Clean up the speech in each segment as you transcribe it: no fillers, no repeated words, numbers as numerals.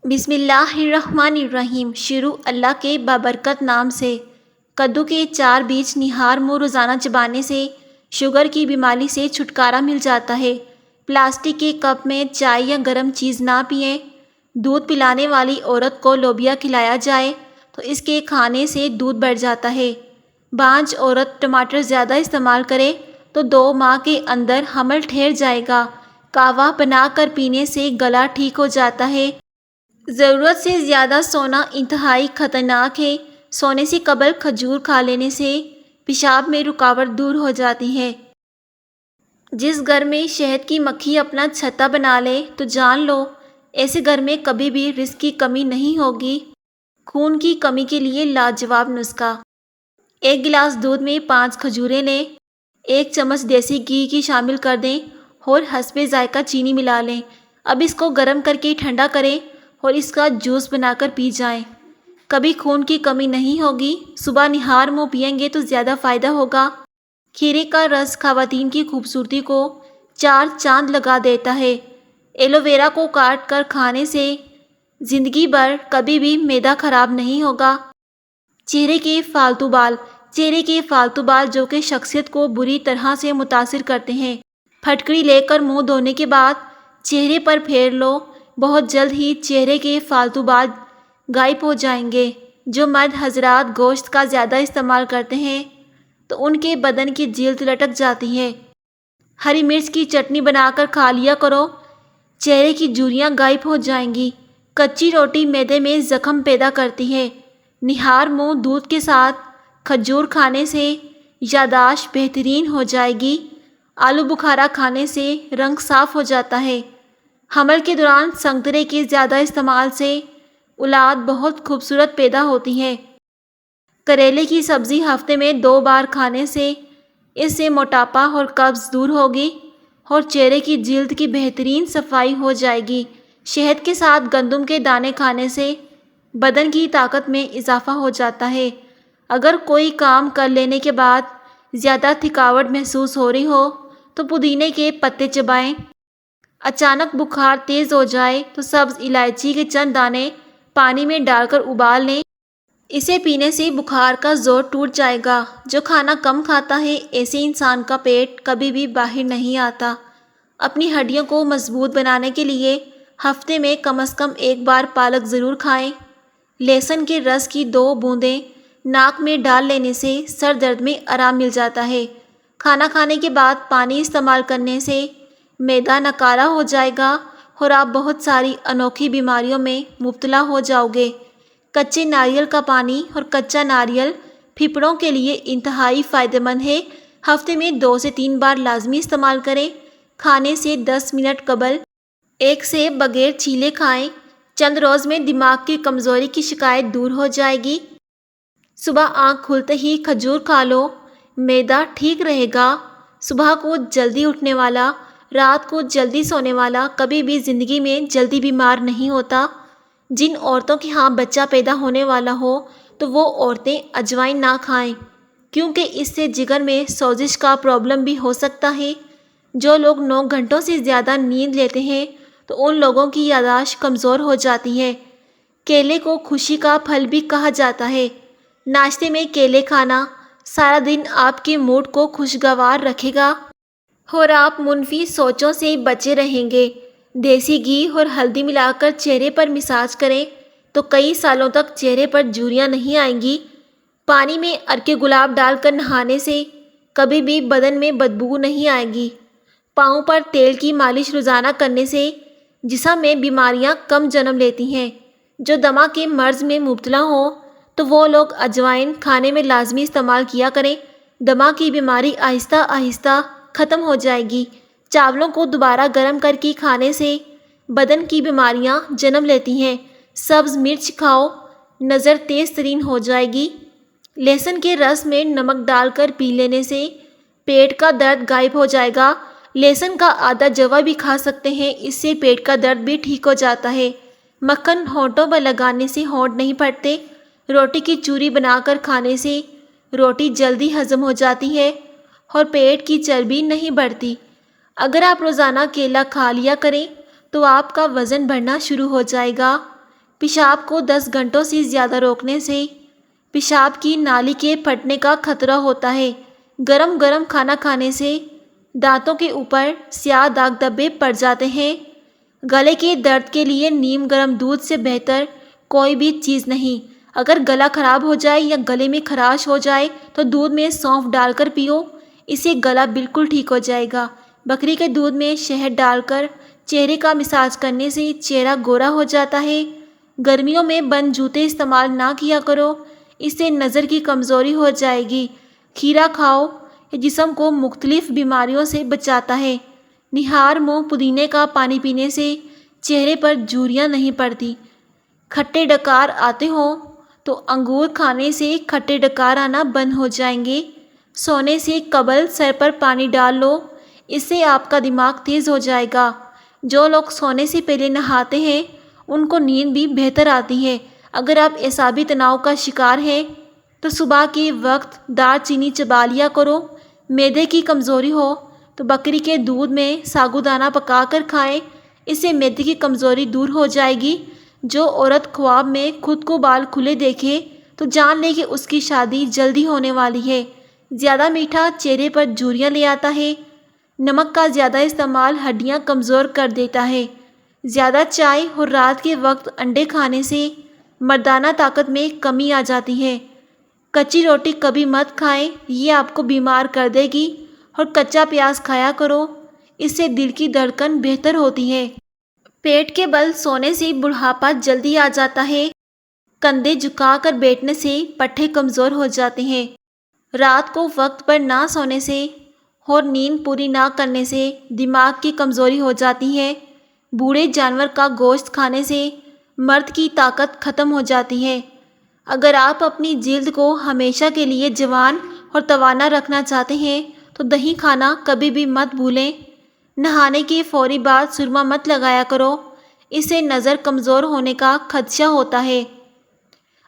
بسم اللہ الرحمن الرحیم۔ شروع اللہ کے بابرکت نام سے۔ کدو کے 4 بیج نہار منہ روزانہ چبانے سے شوگر کی بیماری سے چھٹکارا مل جاتا ہے۔ پلاسٹک کے کپ میں چائے یا گرم چیز نہ پئیں۔ دودھ پلانے والی عورت کو لوبیا کھلایا جائے تو اس کے کھانے سے دودھ بڑھ جاتا ہے۔ بانجھ عورت ٹماٹر زیادہ استعمال کرے تو 2 ماہ کے اندر حمل ٹھہر جائے گا۔ قہوہ بنا کر پینے سے گلا ٹھیک ہو جاتا ہے۔ ضرورت سے زیادہ سونا انتہائی خطرناک ہے۔ سونے سے قبل کھجور کھا لینے سے پیشاب میں رکاوٹ دور ہو جاتی ہے۔ جس گھر میں شہد کی مکھی اپنا چھتا بنا لے تو جان لو ایسے گھر میں کبھی بھی رزق کی کمی نہیں ہوگی۔ خون کی کمی کے لیے لاجواب نسخہ۔ 1 گلاس دودھ میں 5 کھجوریں لیں۔ 1 چمچ دیسی گھی کی شامل کر دیں اور حسب ذائقہ چینی ملا لیں۔ اب اس کو گرم کر کے ٹھنڈا کریں اور اس کا جوس بنا کر پی جائیں۔ کبھی خون کی کمی نہیں ہوگی۔ صبح نہار منہ پئیں گے تو زیادہ فائدہ ہوگا۔ کھیرے کا رس خواتین کی خوبصورتی کو 4 چاند لگا دیتا ہے۔ ایلو ویرا کو کاٹ کر کھانے سے زندگی بھر کبھی بھی معدہ خراب نہیں ہوگا۔ چہرے کے فالتو بال۔ چہرے کے فالتو بال جو کہ شخصیت کو بری طرح سے متاثر کرتے ہیں، پھٹکڑی لے کر منہ دھونے کے بعد چہرے پر پھیر لو۔ بہت جلد ہی چہرے کے فالتو بال غائب ہو جائیں گے۔ جو مرد حضرات گوشت کا زیادہ استعمال کرتے ہیں تو ان کے بدن کی جلد لٹک جاتی ہے۔ ہری مرچ کی چٹنی بنا کر کھا لیا کرو، چہرے کی جھریاں غائب ہو جائیں گی۔ کچی روٹی معدے میں زخم پیدا کرتی ہے۔ نہار منہ دودھ کے ساتھ کھجور کھانے سے یادداشت بہترین ہو جائے گی۔ آلو بخارا کھانے سے رنگ صاف ہو جاتا ہے۔ حمل کے دوران سنترے کے زیادہ استعمال سے اولاد بہت خوبصورت پیدا ہوتی ہے۔ کریلے کی سبزی ہفتے میں 2 بار کھانے سے اس سے موٹاپا اور قبض دور ہوگی اور چہرے کی جلد کی بہترین صفائی ہو جائے گی۔ شہد کے ساتھ گندم کے دانے کھانے سے بدن کی طاقت میں اضافہ ہو جاتا ہے۔ اگر کوئی کام کر لینے کے بعد زیادہ تھکاوٹ محسوس ہو رہی ہو تو پودینے کے پتے چبائیں۔ اچانک بخار تیز ہو جائے تو سبز الائچی کے چند دانے پانی میں ڈال کر ابال لیں۔ اسے پینے سے بخار کا زور ٹوٹ جائے گا۔ جو کھانا کم کھاتا ہے ایسے انسان کا پیٹ کبھی بھی باہر نہیں آتا۔ اپنی ہڈیوں کو مضبوط بنانے کے لیے ہفتے میں کم از کم 1 بار پالک ضرور کھائیں۔ لہسن کے رس کی 2 بوندیں ناک میں ڈال لینے سے سر درد میں آرام مل جاتا ہے۔ کھانا کھانے کے بعد پانی استعمال کرنے سے معدہ نکارا ہو جائے گا اور آپ بہت ساری انوکھی بیماریوں میں مبتلا ہو جاؤ گے۔ کچے ناریل کا پانی اور کچا ناریل پھیپھڑوں کے لیے انتہائی فائدہ مند ہے۔ ہفتے میں 2 سے 3 بار لازمی استعمال کریں۔ کھانے سے 10 منٹ قبل 1 سیب بغیر چھیلے کھائیں۔ چند روز میں دماغ کی کمزوری کی شکایت دور ہو جائے گی۔ صبح آنکھ کھلتے ہی کھجور کھا لو، معدہ ٹھیک رہے گا۔ صبح کو جلدی اٹھنے والا، رات کو جلدی سونے والا کبھی بھی زندگی میں جلدی بیمار نہیں ہوتا۔ جن عورتوں کے ہاں بچہ پیدا ہونے والا ہو تو وہ عورتیں اجوائن نہ کھائیں کیونکہ اس سے جگر میں سوزش کا پرابلم بھی ہو سکتا ہے۔ جو لوگ 9 گھنٹوں سے زیادہ نیند لیتے ہیں تو ان لوگوں کی یادداشت کمزور ہو جاتی ہے۔ کیلے کو خوشی کا پھل بھی کہا جاتا ہے۔ ناشتے میں کیلے کھانا سارا دن آپ کے موڈ کو خوشگوار رکھے گا اور آپ منفی سوچوں سے بچے رہیں گے۔ دیسی گھی اور ہلدی ملا کر چہرے پر مساج کریں تو کئی سالوں تک چہرے پر جھریاں نہیں آئیں گی۔ پانی میں عرق گلاب ڈال کر نہانے سے کبھی بھی بدن میں بدبو نہیں آئے گی۔ پاؤں پر تیل کی مالش روزانہ کرنے سے جسم میں بیماریاں کم جنم لیتی ہیں۔ جو دمہ کے مرض میں مبتلا ہوں تو وہ لوگ اجوائن کھانے میں لازمی استعمال کیا کریں۔ دمہ کی بیماری آہستہ آہستہ ختم ہو جائے گی۔ چاولوں کو دوبارہ گرم کر کے کھانے سے بدن کی بیماریاں جنم لیتی ہیں۔ سبز مرچ کھاؤ، نظر تیز ترین ہو جائے گی۔ لہسن کے رس میں نمک ڈال کر پی لینے سے پیٹ کا درد غائب ہو جائے گا۔ لہسن کا آدھا جوا بھی کھا سکتے ہیں، اس سے پیٹ کا درد بھی ٹھیک ہو جاتا ہے۔ مکھن ہونٹوں پر لگانے سے ہونٹ نہیں پھٹتے۔ روٹی کی چوری بنا کر کھانے سے روٹی جلدی ہضم ہو جاتی ہے اور پیٹ کی چربی نہیں بڑھتی۔ اگر آپ روزانہ کیلا کھا لیا کریں تو آپ کا وزن بڑھنا شروع ہو جائے گا۔ پیشاب کو 10 گھنٹوں سے زیادہ روکنے سے پیشاب کی نالی کے پھٹنے کا خطرہ ہوتا ہے۔ گرم گرم کھانا کھانے سے دانتوں کے اوپر سیاہ داغ دھبے پڑ جاتے ہیں۔ گلے کے درد کے لیے نیم گرم دودھ سے بہتر کوئی بھی چیز نہیں۔ اگر گلا خراب ہو جائے یا گلے میں خراش ہو جائے تو دودھ میں سونف ڈال کر پیو، اس سے گلا بالکل ٹھیک ہو جائے گا۔ بکری کے دودھ میں شہد ڈال کر چہرے کا مساج کرنے سے چہرہ گورا ہو جاتا ہے۔ گرمیوں میں بند جوتے استعمال نہ کیا کرو، اس سے نظر کی کمزوری ہو جائے گی۔ کھیرا کھاؤ، یہ جسم کو مختلف بیماریوں سے بچاتا ہے۔ نہار منہ پودینے کا پانی پینے سے چہرے پر جھریاں نہیں پڑتی۔ کھٹے ڈکار آتے ہوں تو انگور کھانے سے کھٹے ڈکار آنا بند ہو جائیں گے۔ سونے سے قبل سر پر پانی ڈال لو، اس سے آپ کا دماغ تیز ہو جائے گا۔ جو لوگ سونے سے پہلے نہاتے ہیں ان کو نیند بھی بہتر آتی ہے۔ اگر آپ اعصابی تناؤ کا شکار ہیں تو صبح کے وقت دار چینی چبا لیا کرو۔ معدے کی کمزوری ہو تو بکری کے دودھ میں ساگودانہ پکا کر کھائیں، اس سے معدے کی کمزوری دور ہو جائے گی۔ جو عورت خواب میں خود کو بال کھلے دیکھے تو جان لے کہ اس کی شادی جلدی ہونے والی ہے۔ زیادہ میٹھا چہرے پر جھریاں لے آتا ہے۔ نمک کا زیادہ استعمال ہڈیاں کمزور کر دیتا ہے۔ زیادہ چائے اور رات کے وقت انڈے کھانے سے مردانہ طاقت میں کمی آ جاتی ہے۔ کچی روٹی کبھی مت کھائیں، یہ آپ کو بیمار کر دے گی۔ اور کچا پیاز کھایا کرو، اس سے دل کی دھڑکن بہتر ہوتی ہے۔ پیٹ کے بل سونے سے بڑھاپا جلدی آ جاتا ہے۔ کندھے جھکا کر بیٹھنے سے پٹھے کمزور ہو جاتے ہیں۔ رات کو وقت پر نہ سونے سے اور نیند پوری نہ کرنے سے دماغ کی کمزوری ہو جاتی ہے۔ بوڑھے جانور کا گوشت کھانے سے مرد کی طاقت ختم ہو جاتی ہے۔ اگر آپ اپنی جلد کو ہمیشہ کے لیے جوان اور توانا رکھنا چاہتے ہیں تو دہی کھانا کبھی بھی مت بھولیں۔ نہانے کے فوری بعد سرما مت لگایا کرو، اس سے نظر کمزور ہونے کا خدشہ ہوتا ہے۔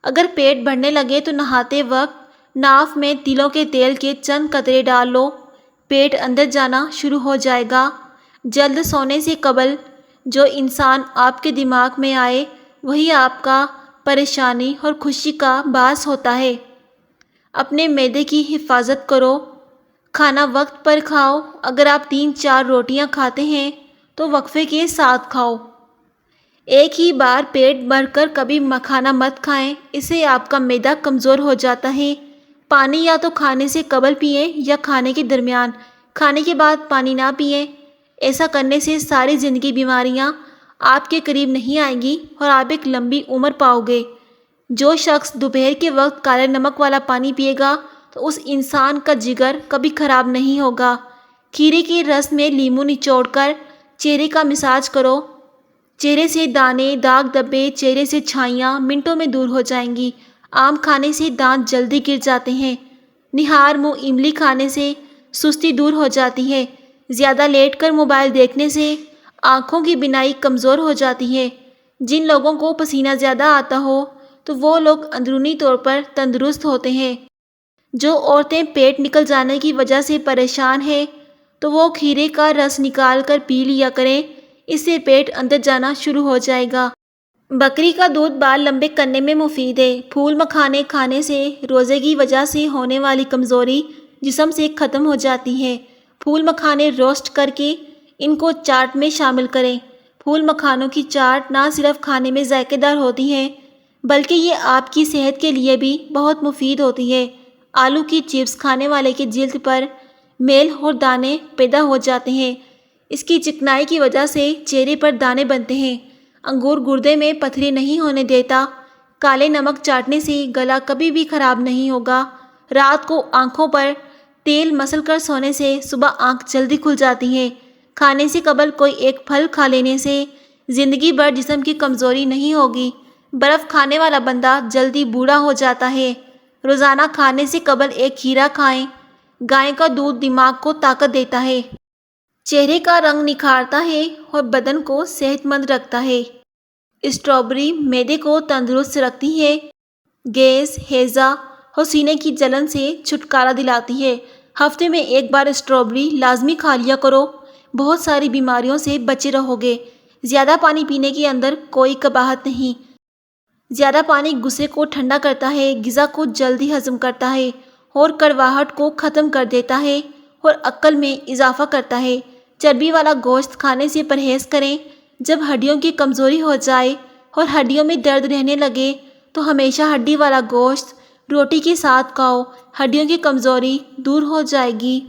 اگر پیٹ بھرنے لگے تو نہاتے وقت ناف میں تلوں کے تیل کے چند قطرے ڈال لو، پیٹ اندر جانا شروع ہو جائے گا۔ جلد سونے سے قبل جو انسان آپ کے دماغ میں آئے وہی آپ کا پریشانی اور خوشی کا باعث ہوتا ہے۔ اپنے معدے کی حفاظت کرو، کھانا وقت پر کھاؤ۔ اگر آپ 3-4 روٹیاں کھاتے ہیں تو وقفے کے ساتھ کھاؤ۔ ایک ہی بار پیٹ بھر کر کبھی کھانا مت کھائیں، اس سے آپ کا معدہ کمزور ہو جاتا ہے۔ پانی یا تو کھانے سے قبل پئیں یا کھانے کے درمیان۔ کھانے کے بعد پانی نہ پئیں، ایسا کرنے سے ساری زندگی بیماریاں آپ کے قریب نہیں آئیں گی اور آپ ایک لمبی عمر پاؤ گے۔ جو شخص دوپہر کے وقت کالے نمک والا پانی پیے گا تو اس انسان کا جگر کبھی خراب نہیں ہوگا۔ کھیرے کے رس میں لیموں نچوڑ کر چہرے کا مساج کرو، چہرے سے دانے داغ دھبے چہرے سے چھائیاں منٹوں میں دور ہو جائیں گی۔ آم کھانے سے دانت جلدی گر جاتے ہیں۔ نہار منہ املی کھانے سے سستی دور ہو جاتی ہے۔ زیادہ لیٹ کر موبائل دیکھنے سے آنکھوں کی بینائی کمزور ہو جاتی ہے۔ جن لوگوں کو پسینہ زیادہ آتا ہو تو وہ لوگ اندرونی طور پر تندرست ہوتے ہیں۔ جو عورتیں پیٹ نکل جانے کی وجہ سے پریشان ہیں تو وہ کھیرے کا رس نکال کر پی لیا کریں، اس سے پیٹ اندر جانا شروع ہو جائے گا۔ بکری کا دودھ بال لمبے کرنے میں مفید ہے۔ پھول مکھانے کھانے سے روزے کی وجہ سے ہونے والی کمزوری جسم سے ختم ہو جاتی ہے۔ پھول مکھانے روسٹ کر کے ان کو چاٹ میں شامل کریں۔ پھول مکھانوں کی چاٹ نہ صرف کھانے میں ذائقے دار ہوتی ہے بلکہ یہ آپ کی صحت کے لیے بھی بہت مفید ہوتی ہے۔ آلو کی چپس کھانے والے کی جلد پر میل اور دانے پیدا ہو جاتے ہیں، اس کی چکنائی کی وجہ سے چہرے پر دانے بنتے ہیں۔ انگور گردے میں پتھری نہیں ہونے دیتا۔ کالے نمک چاٹنے سے گلا کبھی بھی خراب نہیں ہوگا۔ رات کو آنکھوں پر تیل مسل کر سونے سے صبح آنکھ جلدی کھل جاتی ہے۔ کھانے سے قبل کوئی ایک پھل کھا لینے سے زندگی بھر جسم کی کمزوری نہیں ہوگی۔ برف کھانے والا بندہ جلدی بوڑھا ہو جاتا ہے۔ روزانہ کھانے سے قبل ایک کھیرا کھائیں۔ گائے کا دودھ دماغ کو طاقت دیتا ہے، چہرے کا رنگ نکھارتا ہے اور بدن کو صحت مند رکھتا ہے۔ اسٹرابیری معدے کو تندرست رکھتی ہے، گیس، ہیضہ اور سینے کی جلن سے چھٹکارا دلاتی ہے۔ ہفتے میں ایک بار اسٹرابیری لازمی کھا لیا کرو، بہت ساری بیماریوں سے بچے رہو گے۔ زیادہ پانی پینے کے اندر کوئی قباحت نہیں۔ زیادہ پانی غصے کو ٹھنڈا کرتا ہے، غذا کو جلدی ہضم کرتا ہے اور کڑواہٹ کو ختم کر دیتا ہے اور عقل میں اضافہ کرتا ہے۔ چربی والا گوشت کھانے سے پرہیز کریں۔ جب ہڈیوں کی کمزوری ہو جائے اور ہڈیوں میں درد رہنے لگے تو ہمیشہ ہڈی والا گوشت روٹی کے ساتھ کھاؤ، ہڈیوں کی کمزوری دور ہو جائے گی۔